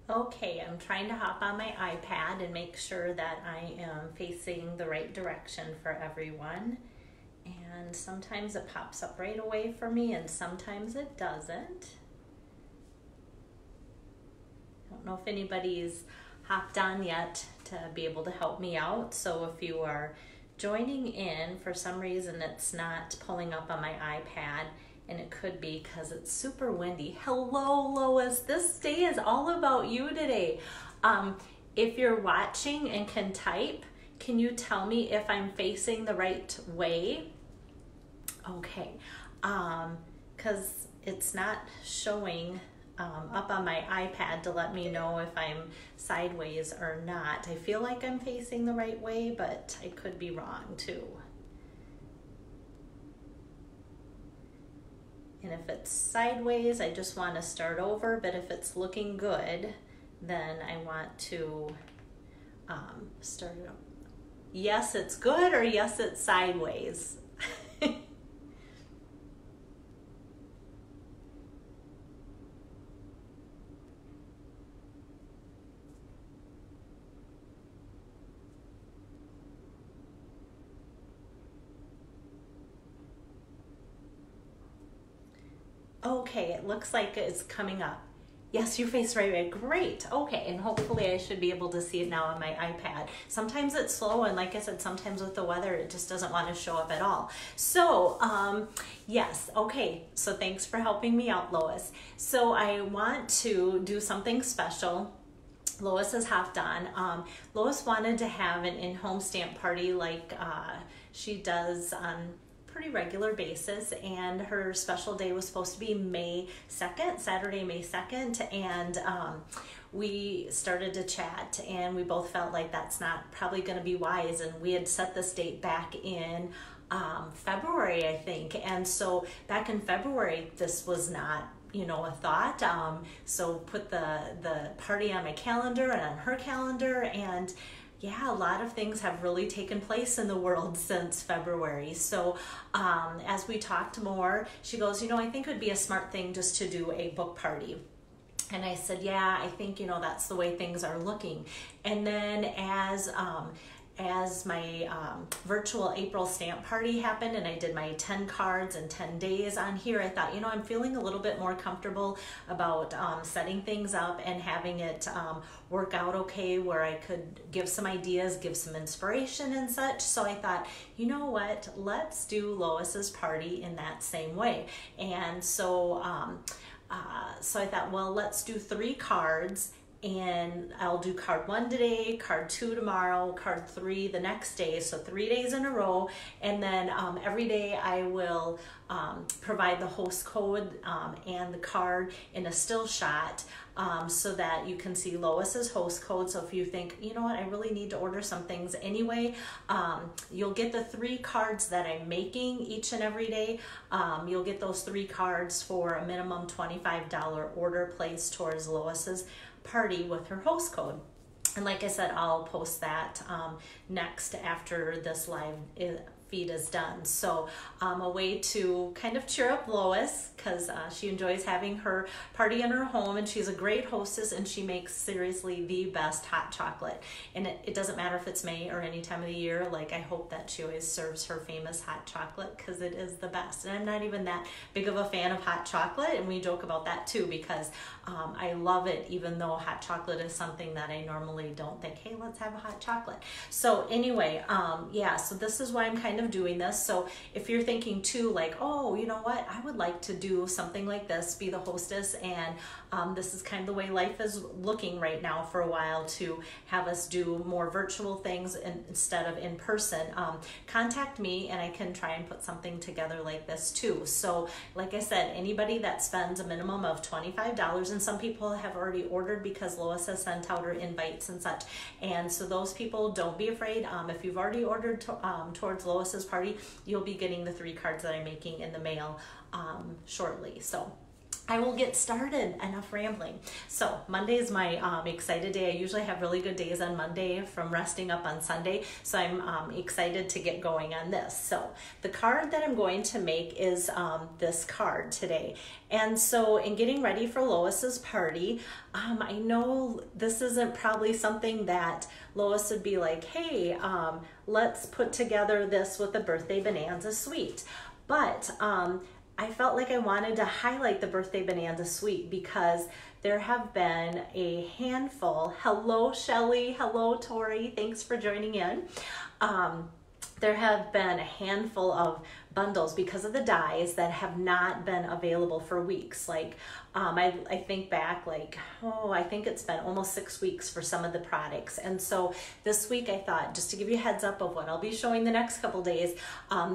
Okay, I'm trying to hop on my iPad and make sure that I am facing the right direction for everyone. And sometimes it pops up right away for me and sometimes it doesn't. I don't know if anybody's hopped on yet to be able to help me out. So if you are joining in, for some reason it's not pulling up on my iPad, and it could be because it's super windy. Hello, Lois. This day is all about you today. If you're watching and can type, can you tell me if I'm facing the right way? Okay, because it's not showing up on my iPad to let me know if I'm sideways or not. I feel like I'm facing the right way, but I could be wrong too. And if it's sideways, I just want to start over, but if it's looking good, then I want to start it up. Yes, it's good, or yes, it's sideways. Okay, it looks like it's coming up. Yes, you face right away. Great. Okay, and hopefully I should be able to see it now on my iPad. Sometimes it's slow, and like I said, sometimes with the weather, it just doesn't want to show up at all. So, yes, okay. So thanks for helping me out, Lois. So I want to do something special. Lois has hopped on. Lois wanted to have an in-home stamp party like she does on pretty regular basis, and her special day was supposed to be May 2nd, Saturday, May 2nd, and we started to chat, and we both felt like that's not probably going to be wise, and we had set this date back in February, I think, and so back in February, this was not a thought, so put the party on my calendar and on her calendar, and yeah, a lot of things have really taken place in the world since February. So as we talked more, she goes, I think it would be a smart thing just to do a book party. And I said, yeah, I think, that's the way things are looking. And then as my virtual April stamp party happened and I did my 10 cards and 10 days on here, I thought, I'm feeling a little bit more comfortable about setting things up and having it work out okay, where I could give some ideas, give some inspiration and such. So I thought, you know what, let's do Lois's party in that same way. And so, so I thought, well, let's do 3 cards. And I'll do card 1 today, card 2 tomorrow, card 3 the next day, so 3 days in a row. And then every day I will provide the host code and the card in a still shot so that you can see Lois's host code. So if you think, you know what, I really need to order some things anyway, you'll get the 3 cards that I'm making each and every day. You'll get those 3 cards for a minimum $25 order placed towards Lois's party with her host code. And like I said, I'll post that next after this live feed is done. So a way to kind of cheer up Lois, because she enjoys having her party in her home, and she's a great hostess, and she makes seriously the best hot chocolate. And it doesn't matter if it's May or any time of the year. Like, I hope that she always serves her famous hot chocolate, because it is the best. And I'm not even that big of a fan of hot chocolate, and we joke about that too, because I love it, even though hot chocolate is something that I normally don't think, hey, let's have a hot chocolate. So anyway, yeah, so this is why I'm kind of doing this. So if you're thinking too, like, oh, you know what, I would like to do something like this, be the hostess, and this is kind of the way life is looking right now for a while, to have us do more virtual things instead of in person, contact me and I can try and put something together like this too. So like I said, anybody that spends a minimum of $25, and some people have already ordered because Lois has sent out her invites and such, and so those people, don't be afraid. If you've already ordered towards Lois's party, you'll be getting the 3 cards that I'm making in the mail shortly. So I will get started. Enough rambling. So Monday is my excited day. I usually have really good days on Monday from resting up on Sunday. So I'm excited to get going on this. So the card that I'm going to make is this card today. And so in getting ready for Lois's party, I know this isn't probably something that Lois would be like, hey, let's put together this with a birthday bonanza suite. But I felt like I wanted to highlight the Birthday Bonanza Suite because there have been a handful. Hello, Shelly. Hello, Tori. Thanks for joining in. There have been a handful of bundles because of the dies that have not been available for weeks. Like I think back like, I think it's been almost 6 weeks for some of the products. And so this week I thought, just to give you a heads up of what I'll be showing the next couple days,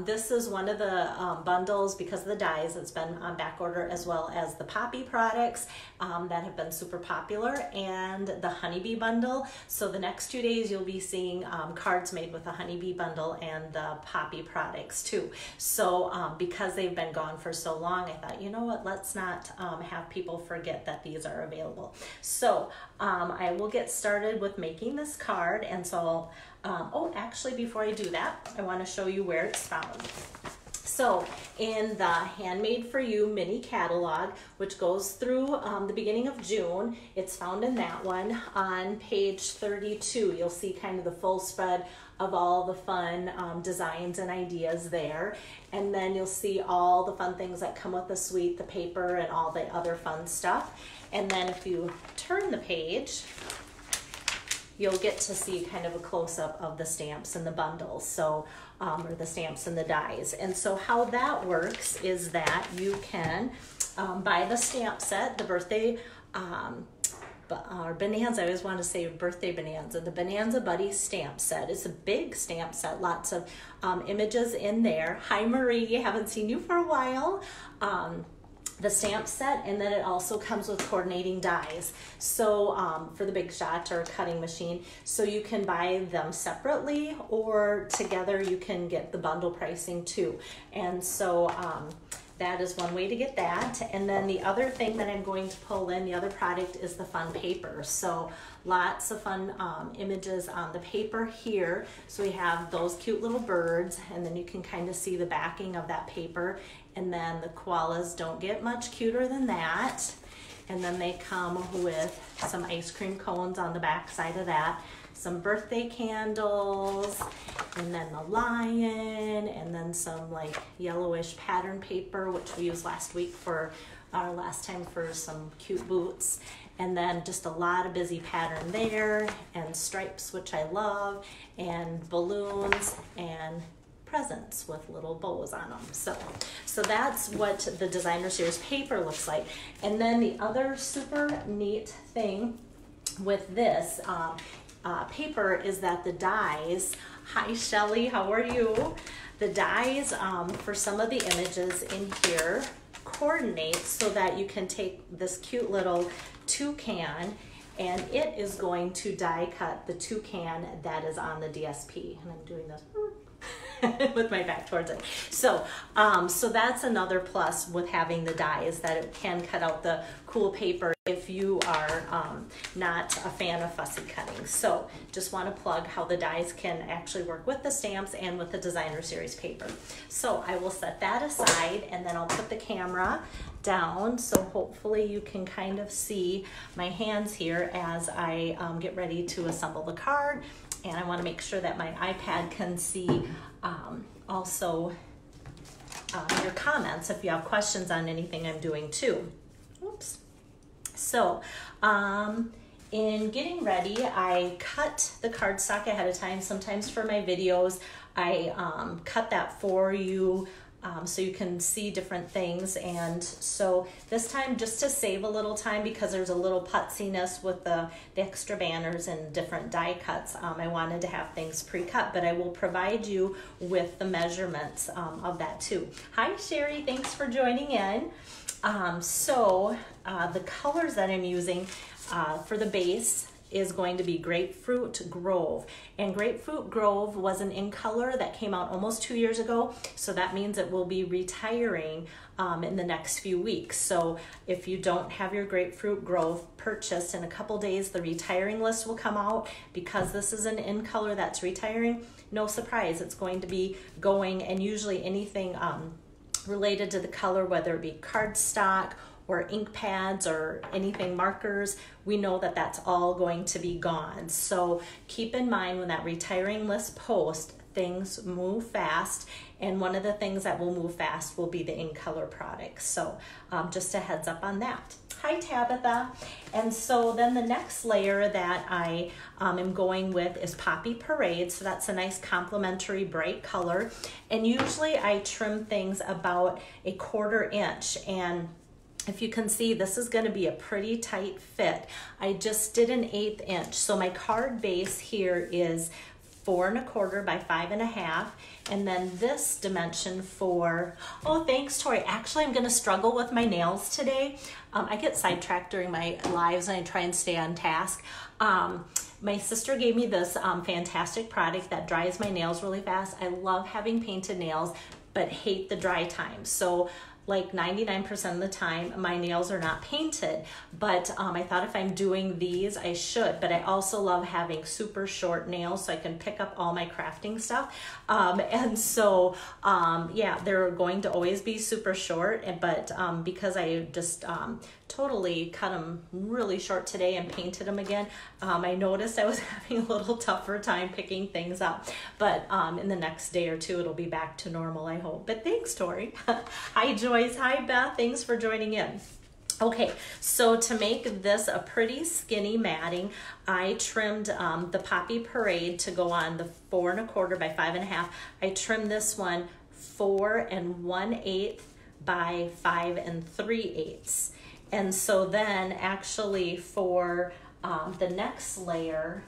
this is one of the bundles because of the dies that's been on back order, as well as the Poppy products that have been super popular, and the Honeybee bundle. So the next 2 days you'll be seeing cards made with the Honeybee bundle and the Poppy products too. So because they've been gone for so long, I thought, you know what, let's not have people forget that these are available. So I will get started with making this card. And so, actually before I do that, I want to show you where it's found. So in the Handmade for You mini catalog, which goes through the beginning of June, it's found in that one on page 32. You'll see kind of the full spread of all the fun designs and ideas there. And then you'll see all the fun things that come with the suite, the paper, and all the other fun stuff. And then if you turn the page, you'll get to see kind of a close-up of the stamps and the bundles, so or the stamps and the dies. And so how that works is that you can buy the stamp set, the birthday or Bonanza, I always want to say Birthday Bonanza, the Bonanza Buddies stamp set. It's a big stamp set, lots of images in there. Hi Marie, haven't seen you for a while. The stamp set, and then it also comes with coordinating dies, so for the Big Shot or cutting machine, so you can buy them separately or together. You can get the bundle pricing too. And so that is one way to get that. And then the other thing that I'm going to pull in, the other product, is the fun paper. So lots of fun images on the paper here. So we have those cute little birds, and then you can kind of see the backing of that paper. And then the koalas don't get much cuter than that. And then they come with some ice cream cones on the back side of that, some birthday candles, and then the lion, and then some like yellowish pattern paper, which we used last week for our last time for some cute boots. And then just a lot of busy pattern there, and stripes, which I love, and balloons, and presents with little bows on them. So that's what the Designer Series paper looks like. And then the other super neat thing with this paper is that the dies, hi Shelly, how are you? The dies for some of the images in here coordinate so that you can take this cute little toucan, and it is going to die cut the toucan that is on the DSP. And I'm doing this with my back towards it. So that's another plus with having the die, is that it can cut out the cool paper if you are not a fan of fussy cutting. So just want to plug how the dies can actually work with the stamps and with the Designer Series paper. So I will set that aside, and then I'll put the camera down so hopefully you can kind of see my hands here as I get ready to assemble the card. And I want to make sure that my iPad can see also your comments if you have questions on anything I'm doing too. Oops. So in getting ready, I cut the cardstock ahead of time. Sometimes for my videos, I cut that for you so you can see different things. And so this time, just to save a little time, because there's a little putziness with the extra banners and different die cuts, I wanted to have things pre-cut, but I will provide you with the measurements of that too. Hi Sherry, thanks for joining in. The colors that I'm using for the base is going to be Grapefruit Grove. And Grapefruit Grove was an in color that came out almost 2 years ago. So that means it will be retiring in the next few weeks. So if you don't have your Grapefruit Grove purchased, in a couple days the retiring list will come out. Because this is an in color that's retiring, no surprise, it's going to be going, and usually anything related to the color, whether it be cardstock or ink pads or anything markers, we know that that's all going to be gone. So keep in mind when that retiring list posts, things move fast, and one of the things that will move fast will be the in color products. So just a heads up on that. Hi Tabitha. And so then the next layer that I am going with is Poppy Parade. So that's a nice complementary bright color. And usually I trim things about 1/4 inch. And if you can see, this is going to be a pretty tight fit. I just did an 1/8 inch. So my card base here is 4 1/4 by 5 1/2, and then this dimension for, oh thanks Tori, actually I'm gonna struggle with my nails today. I get sidetracked during my lives and I try and stay on task. My sister gave me this fantastic product that dries my nails really fast. I love having painted nails, but hate the dry time. So like 99% of the time my nails are not painted, but I thought if I'm doing these I should. But I also love having super short nails so I can pick up all my crafting stuff, and so yeah, they're going to always be super short, but because I just totally cut them really short today and painted them again, I noticed I was having a little tougher time picking things up, but in the next day or two it'll be back to normal, I hope. But thanks Tori. Hi Joyce. Hi Beth. Thanks for joining in. Okay, so to make this a pretty skinny matting, I trimmed the Poppy Parade to go on the 4 1/4 by 5 1/2. I trimmed this one 4 1/8 by 5 3/8. And so then actually for the next layer,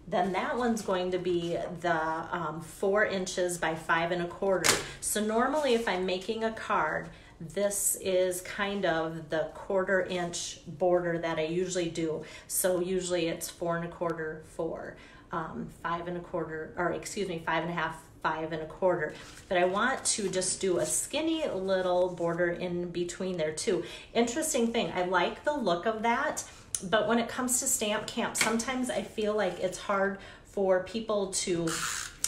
then that one's going to be the 4 inches by 5 1/4. So normally if I'm making a card, this is kind of the 1/4 inch border that I usually do. So usually it's 4 1/4, 4, 5 1/4, or excuse me, 5 1/2, 5 1/4. But I want to just do a skinny little border in between there too. Interesting thing, I like the look of that, but when it comes to Stamp Camp, sometimes I feel like it's hard for people to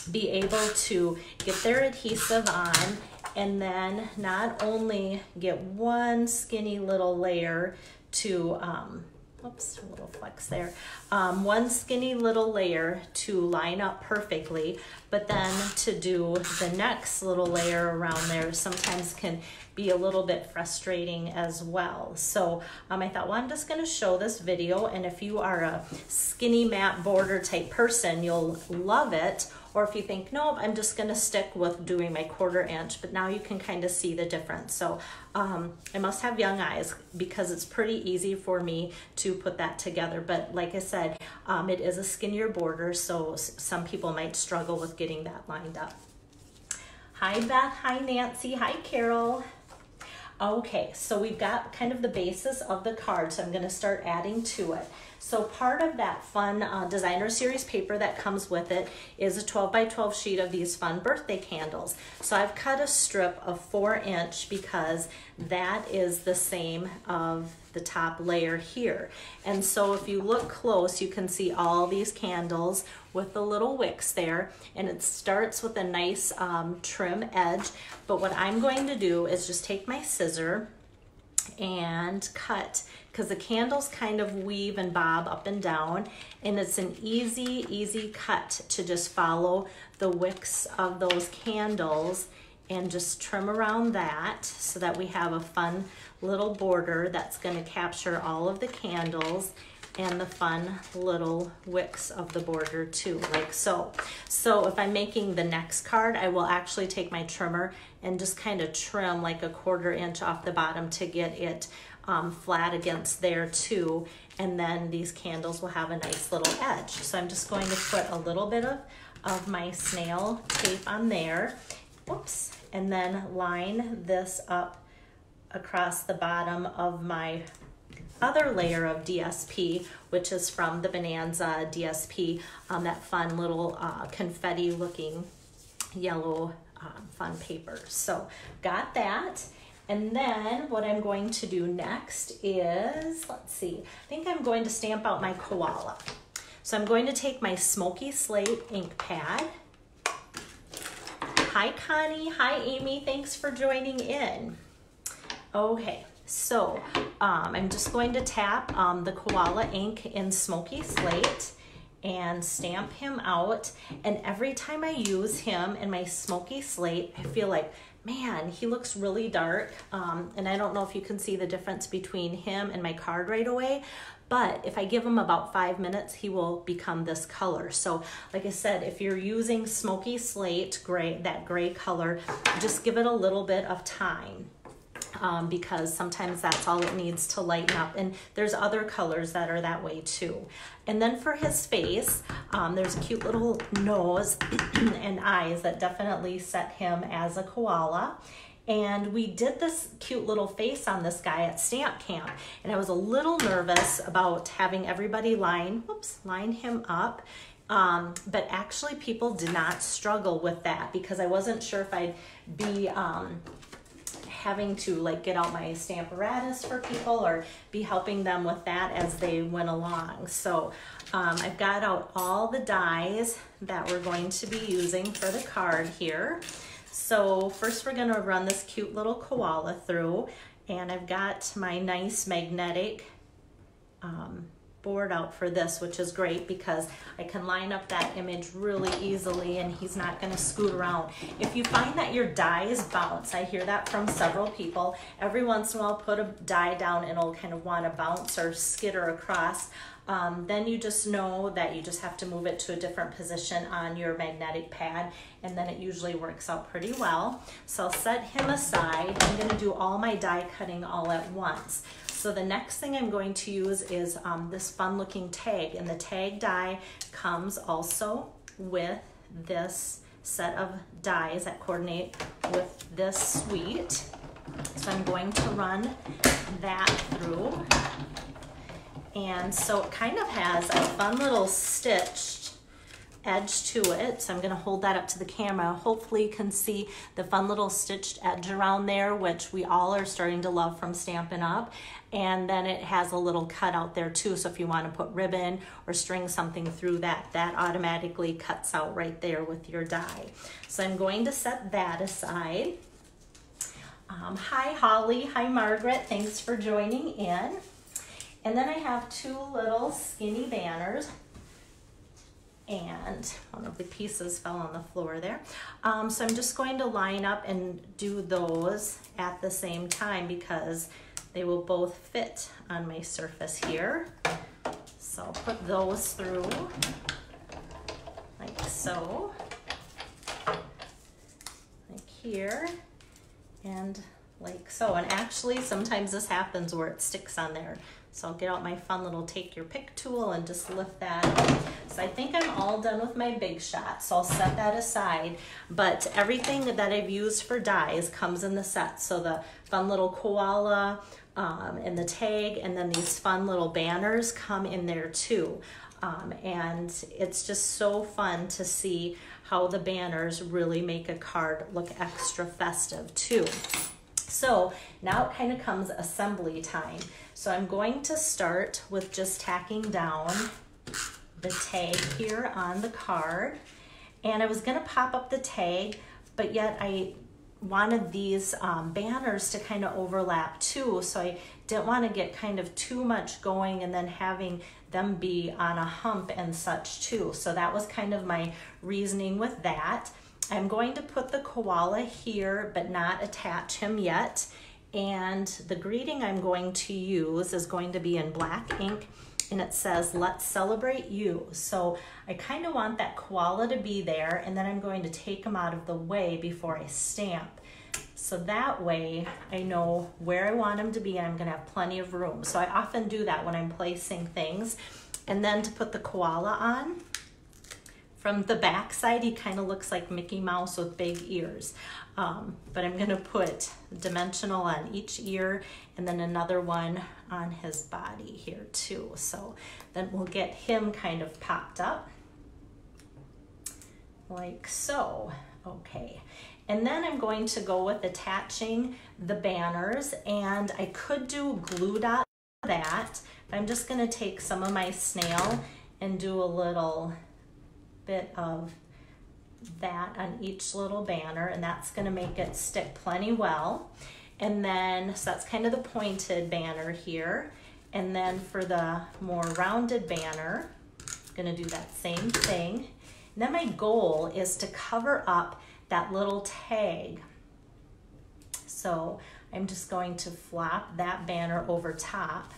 be able to get their adhesive on and then not only get one skinny little layer to, whoops, a little flex there, one skinny little layer to line up perfectly, but then to do the next little layer around there sometimes can be a little bit frustrating as well. So I thought, well, I'm just going to show this video, and if you are a skinny matte border type person, you'll love it. Or if you think, nope, I'm just going to stick with doing my 1/4 inch, but now you can kind of see the difference. So I must have young eyes because it's pretty easy for me to put that together. But like I said, it is a skinnier border, so some people might struggle with getting that lined up. Hi Beth, hi Nancy, hi Carol. Okay, so we've got kind of the basis of the card, so I'm going to start adding to it. So part of that fun designer series paper that comes with it is a 12 by 12 sheet of these fun birthday candles. So I've cut a strip of 4 inch because that is the same of the top layer here. And so if you look close, you can see all these candles with the little wicks there, and it starts with a nice trim edge. But what I'm going to do is just take my scissor and cut, because the candles kind of weave and bob up and down, and it's an easy cut to just follow the wicks of those candles and just trim around that so that we have a fun little border that's going to capture all of the candles and the fun little wicks of the border too, like so. So if I'm making the next card, I will actually take my trimmer and just kind of trim like a 1/4 inch off the bottom to get it flat against there too. And then these candles will have a nice little edge. So I'm just going to put a little bit of my snail tape on there. Whoops. And then line this up across the bottom of my other layer of DSP, which is from the Bonanza DSP, that fun little confetti looking yellow fun paper. So got that. And then what I'm going to do next is, let's see, I think I'm going to stamp out my koala. So I'm going to take my Smoky Slate ink pad. Hi Connie, hi Amy, thanks for joining in. Okay, so I'm just going to tap the koala ink in Smoky Slate and stamp him out. And every time I use him in my Smoky Slate, I feel like, man, he looks really dark. And I don't know if you can see the difference between him and my card right away, but if I give him about 5 minutes, he will become this color. So like I said, if you're using Smoky Slate gray, that gray color, just give it a little bit of time. Because sometimes that's all it needs to lighten up, and there's other colors that are that way too. And then for his face, there's a cute little nose and eyes that definitely set him as a koala. And we did this cute little face on this guy at stamp camp, and I was a little nervous about having everybody line him up. But actually people did not struggle with that, because I wasn't sure if I'd be having to like get out my Stamparatus for people or be helping them with that as they went along. So I've got out all the dies that we're going to be using for the card here. So first we're going to run this cute little koala through, and I've got my nice magnetic board out for this, which is great because I can line up that image really easily and he's not going to scoot around. If you find that your dies bounce, I hear that from several people, every once in a while put a die down and it'll kind of want to bounce or skitter across, then you just know that you just have to move it to a different position on your magnetic pad, and then it usually works out pretty well. So I'll set him aside. I'm going to do all my die cutting all at once. So the next thing I'm going to use is this fun looking tag, and the tag die comes also with this set of dies that coordinate with this suite. So I'm going to run that through. And so it kind of has a fun little stitched edge to it. So I'm going to hold that up to the camera. Hopefully you can see the fun little stitched edge around there, which we all are starting to love from Stampin' Up. And then it has a little cut out there too. So if you want to put ribbon or string something through that, that automatically cuts out right there with your die. So I'm going to set that aside. Hi Holly, hi Margaret, thanks for joining in. And then I have two little skinny banners, and one of the pieces fell on the floor there. So I'm just going to line up and do those at the same time because they will both fit on my surface here. So I'll put those through like so, like here, and like so. And actually sometimes this happens where it sticks on there. So I'll get out my fun little take your pick tool and just lift that up. So I think I'm all done with my big shot, so I'll set that aside. But everything that I've used for dies comes in the set. So the fun little koala and the tag, and then these fun little banners come in there too. And it's just so fun to see how the banners really make a card look extra festive too. So now it kind of comes assembly time. So I'm going to start with just tacking down the tag here on the card. And I was gonna pop up the tag, but yet I wanted these banners to kind of overlap too. So I didn't want to get kind of too much going and then having them be on a hump and such too. So that was kind of my reasoning with that. I'm going to put the koala here, but not attach him yet. And the greeting I'm going to use is going to be in black ink, and it says, "Let's celebrate you." So I kind of want that koala to be there, and then I'm going to take him out of the way before I stamp. So that way I know where I want him to be, and I'm gonna have plenty of room. So I often do that when I'm placing things. And then to put the koala on, From the back side, he kind of looks like Mickey Mouse with big ears. But I'm gonna put dimensional on each ear and then another one on his body here too. So then we'll get him kind of popped up like so. Okay. And then I'm going to go with attaching the banners, and I could do glue dot that, but I'm just gonna take some of my snail and do a little bit of that on each little banner, and that's gonna make it stick plenty well. And then, so that's kind of the pointed banner here. And then for the more rounded banner, I'm gonna do that same thing. And then my goal is to cover up that little tag. So I'm just going to flop that banner over top.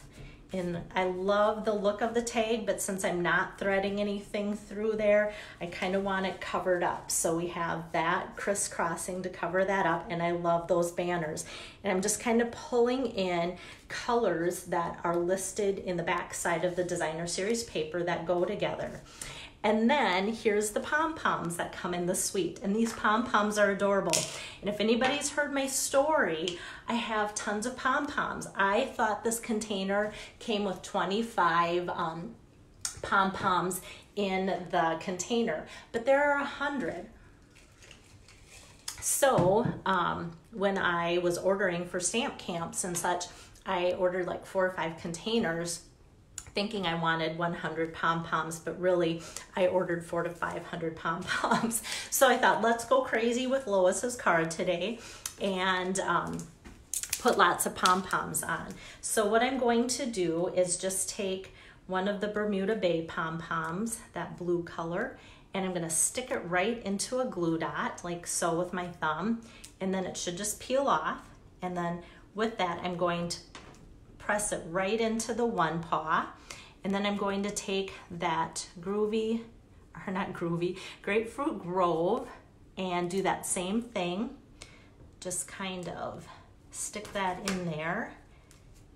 And I love the look of the tag, but since I'm not threading anything through there, I kind of want it covered up. So we have that crisscrossing to cover that up, and I love those banners. And I'm just kind of pulling in colors that are listed in the back side of the designer series paper that go together. And then here's the pom-poms that come in the suite. And these pom-poms are adorable. And if anybody's heard my story, I have tons of pom-poms. I thought this container came with 25 pom-poms in the container, but there are 100. So when I was ordering for stamp camps and such, I ordered like 4 or 5 containers, thinking I wanted 100 pom-poms, but really I ordered 400 to 500 pom-poms. So I thought, let's go crazy with Lois's card today and put lots of pom-poms on. So what I'm going to do is just take one of the Bermuda Bay pom-poms, that blue color, and I'm gonna stick it right into a glue dot, like so with my thumb, and then it should just peel off. And then with that, I'm going to press it right into the one paw. And then I'm going to take that Grapefruit Grove and do that same thing. Just kind of stick that in there,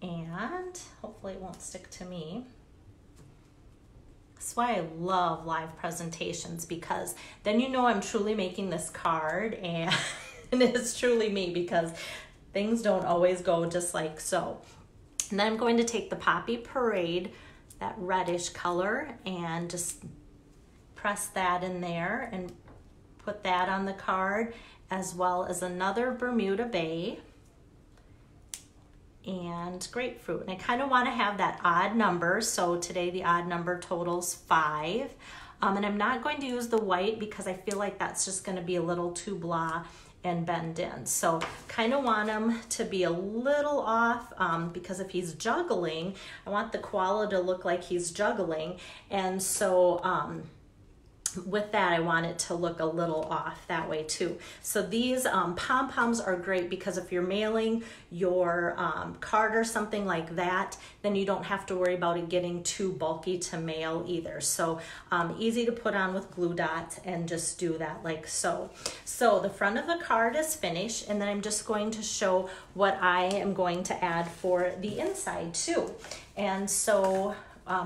and hopefully it won't stick to me. That's why I love live presentations, because then you know I'm truly making this card and it's truly me, because things don't always go just like so. And then I'm going to take the Poppy Parade, that reddish color, and just press that in there and put that on the card, as well as another Bermuda Bay and Grapefruit. And I kind of want to have that odd number, so today the odd number totals 5. And I'm not going to use the white because I feel like that's just going to be a little too blah and bend in. So kind of want him to be a little off, because if he's juggling, I want the koala to look like he's juggling. And so with that, I want it to look a little off that way too. So these pom-poms are great because if you're mailing your card or something like that, then you don't have to worry about it getting too bulky to mail either. So easy to put on with glue dots and just do that like so. So the front of the card is finished, and then I'm just going to show what I am going to add for the inside too. And so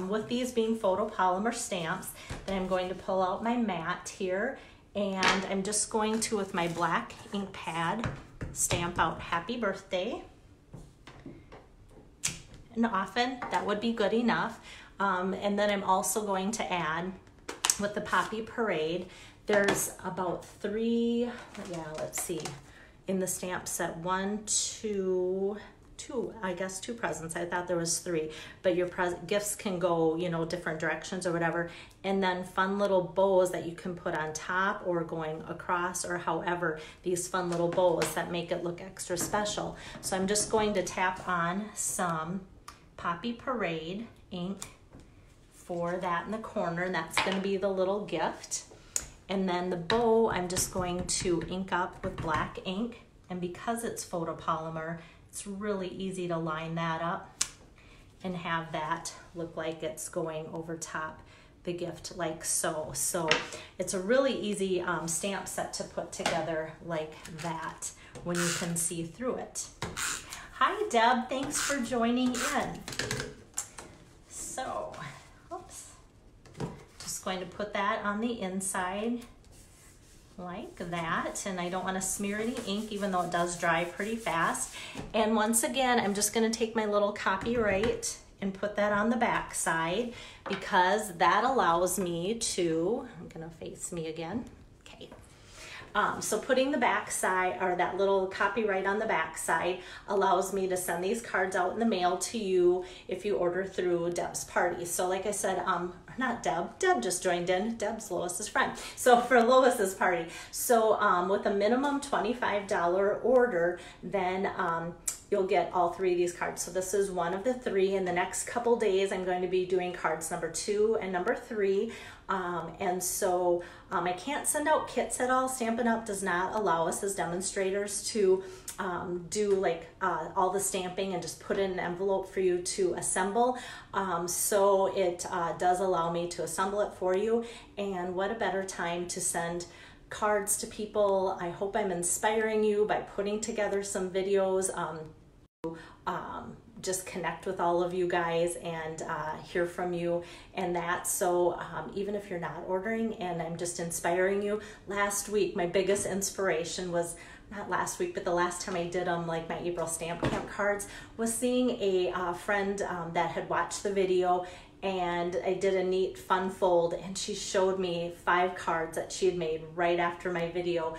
with these being photopolymer stamps, then I'm going to pull out my mat here, and I'm just going to, with my black ink pad, stamp out happy birthday. And often that would be good enough. And then I'm also going to add, with the Poppy Parade, there's about 3, let's see, in the stamp set, 1, 2, I guess 2 presents. I thought there was 3, but your gifts can go, you know, different directions or whatever. And then fun little bows that you can put on top or going across, or however, these fun little bows that make it look extra special. So I'm just going to tap on some Poppy Parade ink for that in the corner, and that's going to be the little gift. And then the bow, I'm just going to ink up with black ink, and because it's photopolymer, it's really easy to line that up and have that look like it's going over top the gift like so. So it's a really easy stamp set to put together like that when you can see through it. Hi Deb, thanks for joining in. So, oops, just Just going to put that on the inside like that, and I don't want to smear any ink even though it does dry pretty fast. And once again, I'm just going to take my little copyright and put that on the back side because that allows me to, I'm going to face me again. Okay. So putting the back side, or that little copyright on the back side, allows me to send these cards out in the mail to you if you order through Deb's Party. So like I said, not Deb, Deb just joined in. Deb's Lois's friend. So for Lois's party. So with a minimum $25 order, then you'll get all 3 of these cards. So this is one of the 3. In the next couple days, I'm going to be doing cards number 2 and number 3. And so I can't send out kits at all. Stampin' Up! Does not allow us as demonstrators to do like all the stamping and just put in an envelope for you to assemble. So it does allow me to assemble it for you. And what a better time to send cards to people. I hope I'm inspiring you by putting together some videos. Just connect with all of you guys and hear from you and that. So even if you're not ordering, and I'm just inspiring you. Last week, my biggest inspiration was, not last week, but the last time I did them, like my April Stamp Camp cards, was seeing a friend that had watched the video, and I did a neat fun fold, and she showed me 5 cards that she had made right after my video,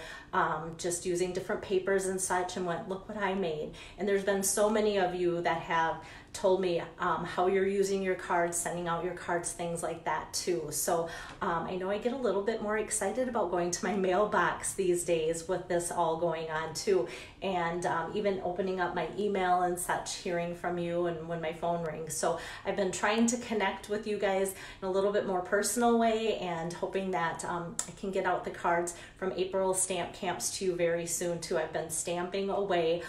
just using different papers and such, and went, look what I made. And there's been so many of you that have told me how you're using your cards, sending out your cards, things like that too. So I know I get a little bit more excited about going to my mailbox these days with this all going on too. And even opening up my email and such, hearing from you and when my phone rings. So I've been trying to connect with you guys in a little bit more personal way, and hoping that I can get out the cards from April Stamp Camps to you very soon too. I've been stamping away,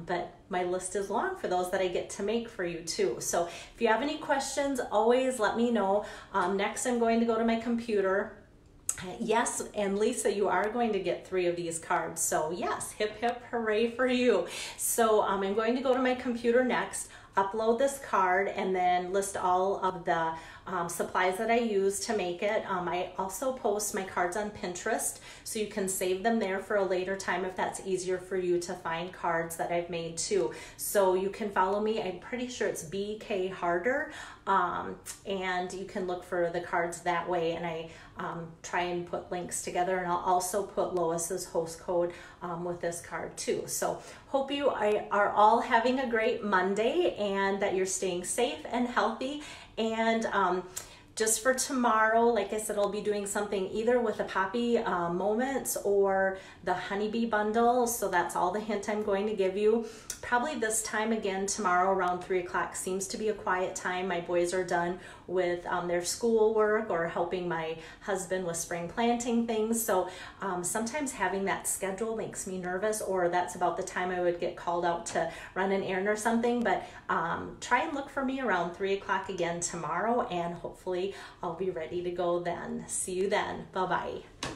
but my list is long for those that I get to make for you too. So if you have any questions, always let me know. Next, I'm going to go to my computer. Yes, and Lisa, you are going to get 3 of these cards. So yes, hip hip hooray for you. So I'm going to go to my computer next, upload this card, and then list all of the supplies that I use to make it. I also post my cards on Pinterest, so you can save them there for a later time if that's easier for you to find cards that I've made too. So you can follow me. I'm pretty sure it's BK Harder, and you can look for the cards that way. And I try and put links together, and I'll also put Lois's host code with this card too. So hope you are all having a great Monday, and that you're staying safe and healthy. And just for tomorrow, like I said, I'll be doing something either with the Poppy Moments or the Honeybee Bundle. So that's all the hint I'm going to give you. Probably this time again tomorrow around 3 o'clock seems to be a quiet time. My boys are done with their school work or helping my husband with spring planting things. So sometimes having that schedule makes me nervous, or that's about the time I would get called out to run an errand or something. But try and look for me around 3 o'clock again tomorrow, and hopefully I'll be ready to go then. See you then. Bye-bye.